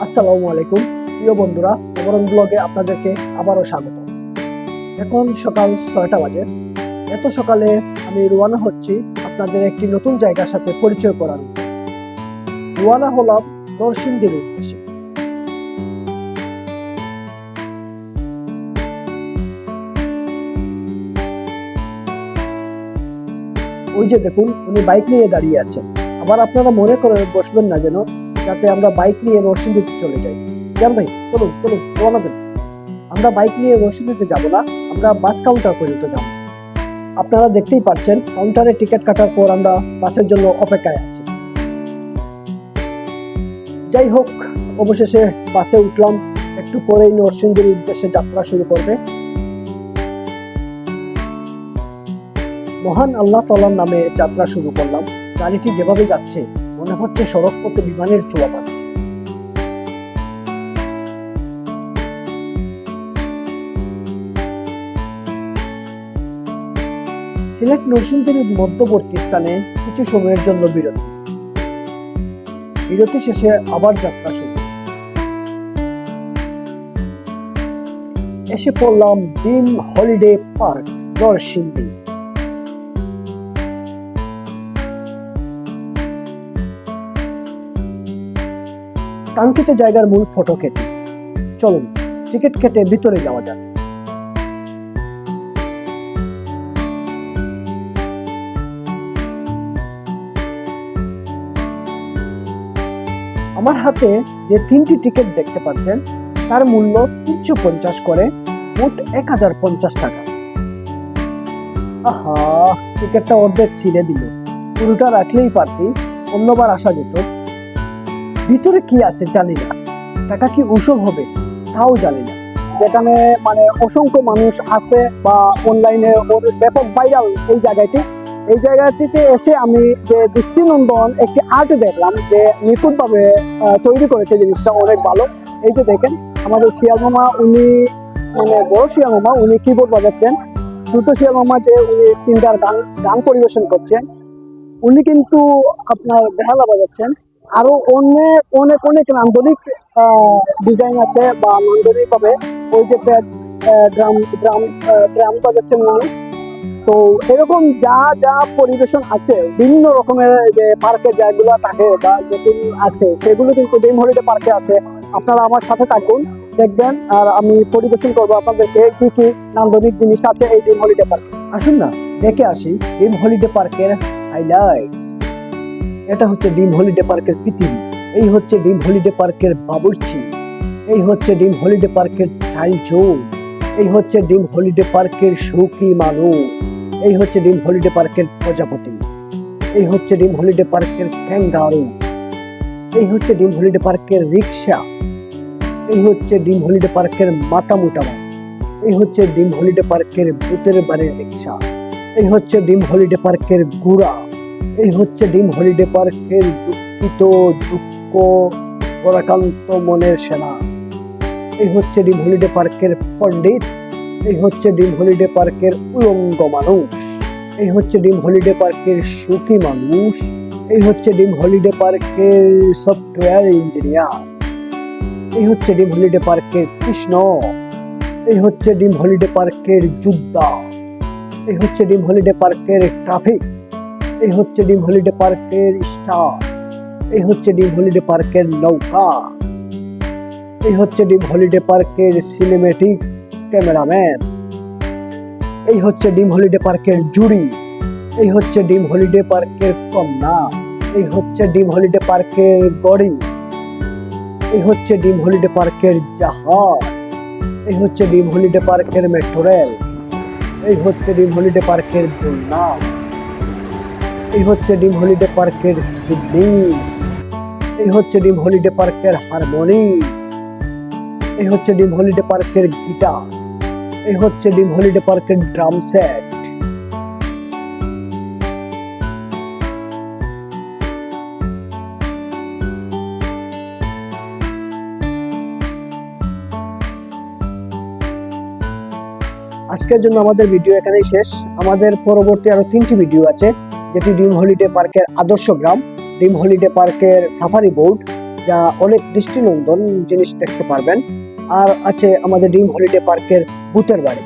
আসসালামু আলাইকুম প্রিয় বন্ধুরা, অবরণ ব্লগে আপনাদেরকে আবারও স্বাগত। এখন সকাল 6টা বাজে। এত সকালে আমি রওনা হচ্ছি আপনাদের একটি নতুন জায়গার সাথে পরিচয় করানো। রওনা হলাম নরসিংদীর উদ্দেশ্যে। ওই যে দেখুন, উনি বাইক নিয়ে দাঁড়িয়ে আছেন। আবার আপনারা মনে করে বসবেন না যেন যাতে আমরা বাইক নিয়ে নরসিংদীতে চলে যাই। কেন ভাই, চলুন চলুন রওনা দেন। আমরা বাইক নিয়ে নরসিংদীতে যাব না, আমরা বাস কাউন্টার পর্যন্ত যাব। আপনারা দেখতেই পাচ্ছেন, কাউন্টারে টিকিট কাটার পর আমরা বাসের জন্য অপেক্ষায় আছি। যাই হোক, অবশেষে বাসে উঠলাম। একটু পরেই নরসিংদীর উদ্দেশ্যে যাত্রা শুরু করবে। মহান আল্লাহ তাআলার নামে যাত্রা শুরু করলাম। গাড়িটি যেভাবে যাচ্ছে মনে হচ্ছে সড়ক পথে বিমানের ছোঁয়া পাচ্ছে। সিলেট নরসিংদীর মধ্যবর্তী স্থানে কিছু সময়ের জন্য বিরতি শেষে আবার যাত্রা শুরু। এসে পড়লাম ড্রিম হলিডে পার্ক নরসিংদী। কাঙ্ক্ষিত জায়গার মূল ফটো কেটে চলুন টিকিট কেটে ভিতরে যাওয়া যাক। আমার হাতে যে 3টি টিকিট দেখতে পাচ্ছেন তার মূল্য 350 করে, মোট 1050 টাকা। আহা, টিকিটটা অর্ধেক ছিঁড়ে দিল। পুরোটা রাখলেই পারতি, অন্যবার আসা যেত। ভিতরে কি আছে জানি না, টাকা কি উসুল হবে তাও জানি না। যেখানে অসংখ্য মানুষ আছে বা অনলাইনে ব্যাপক ভাইরাল এই জায়গাটিতে এসে আমি যে দৃষ্টিনন্দন একটি আর্ট দেখলাম, যে নিখুঁতভাবে তৈরি করেছে জিনিসটা, অনেক ভালো। এই যে দেখেন, আমাদের শিয়াল মামা, উনি বড় শিয়াল মামা, উনি কিবোর্ড বাজাচ্ছেন। ছোট শিয়াল মামা যে উনি সিঙ্গার গান পরিবেশন করছেন, উনি কিন্তু আপনার বেহালা বাজাচ্ছেন। আরো অনেক অনেক অনেক নান্দনিক ডিজাইন আছে বা নান্দনিক হবে। ওই যে ড্রাম বাজাচ্ছেন উনি। তো এরকম যা যা পরিবেশন আছে, বিভিন্ন রকমের যে পার্কে যেগুলো থাকে বা যেগুলো আছে, সেগুলো কিন্তু ড্রিম হলিডে পার্কে আছে। আপনারা আমার সাথে থাকুন, দেখবেন, আর আমি পরিবেশন করবো আপনাদেরকে কি কি নান্দনিক জিনিস আছে এই ড্রিম হলিডে পার্কে। আসুন না দেখে আসি ড্রিম হলিডে পার্কের হাইলাইটস। এটা হচ্ছে ড্রিম হলিডে পার্কের পৃথিবী। এই হচ্ছে ড্রিম হলিডে পার্কের বাবুর্চি। এই হচ্ছে ড্রিম হলিডে পার্কের চাইল্ড জোন। এই হচ্ছে ড্রিম হলিডে পার্কের শৌকি মানুষ। এই হচ্ছে ড্রিম হলিডে পার্কের প্রজাপতি। এই হচ্ছে ড্রিম হলিডে পার্কের ক্যাঙ্গারু। এই হচ্ছে ড্রিম হলিডে পার্কের রিক্সা। এই হচ্ছে ড্রিম হলিডে পার্কের মাথা মুটামা। এই হচ্ছে ড্রিম হলিডে পার্কের ভূতের বাড়ির রিক্সা। এই হচ্ছে ড্রিম হলিডে পার্কের ঘোড়া। এই হচ্ছে ড্রিম হলিডে পার্কের দুঃখিত দুঃখ পরাকান্ত মনের সেনা। এই হচ্ছে ড্রিম হলিডে পার্কের পণ্ডিত। এই হচ্ছে ড্রিম হলিডে পার্কের উলঙ্গ মানুষ। এই হচ্ছে ড্রিম হলিডে পার্কের সুখী মানুষ। এই হচ্ছে ড্রিম হলিডে পার্কের সফটওয়্যার ইঞ্জিনিয়ার। এই হচ্ছে ড্রিম হলিডে পার্কের কৃষ্ণ। এই হচ্ছে ড্রিম হলিডে পার্কের যোদ্ধা। এই হচ্ছে ড্রিম হলিডে পার্কের ট্রাফিক। এই হচ্ছে ড্রিম হলিডে পার্কের স্টার। এই হচ্ছে ড্রিম হলিডে পার্কের নৌকা। এই হচ্ছে ড্রিম হলিডে পার্কের সিনেমেটিক ক্যামেরাম্যান। এই হচ্ছে ড্রিম হলিডে পার্কের জুড়ি। এই হচ্ছে ড্রিম হলিডে পার্কের কন্যা। এই হচ্ছে ড্রিম হলিডে পার্কের গড়ি। এই হচ্ছে ড্রিম হলিডে পার্কের জাহাজ। এই হচ্ছে ড্রিম হলিডে পার্কের মেট্রো রেল। এই হচ্ছে ড্রিম হলিডে পার্কের দোলনা। এই হচ্ছে ড্রিম হলিডে পার্কের সিডনি। এই হচ্ছে ড্রিম হলিডে পার্কের হারমোনি। এই হচ্ছে ড্রিম হলিডে পার্কের গিটার। এই হচ্ছে ড্রিম হলিডে পার্কের ড্রাম সেট। আজকের জন্য আমাদের ভিডিও এখানেই শেষ। আমাদের পরবর্তী আরো 3টি ভিডিও আছে, যেটি ড্রিম হলিডে পার্কের আদর্শ গ্রাম, ড্রিম হলিডে পার্কের সাফারি বোর্ড, যা অনেক দৃষ্টিনন্দন জিনিস দেখতে পারবেন। আর আছে আমাদের ড্রিম হলিডে পার্কের ভূতের বাড়ি।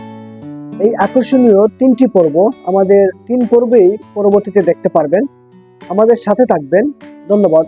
এই আকর্ষণীয় 3টি পর্ব আমাদের 3 পর্বেই পরবর্তীতে দেখতে পারবেন। আমাদের সাথে থাকবেন। ধন্যবাদ।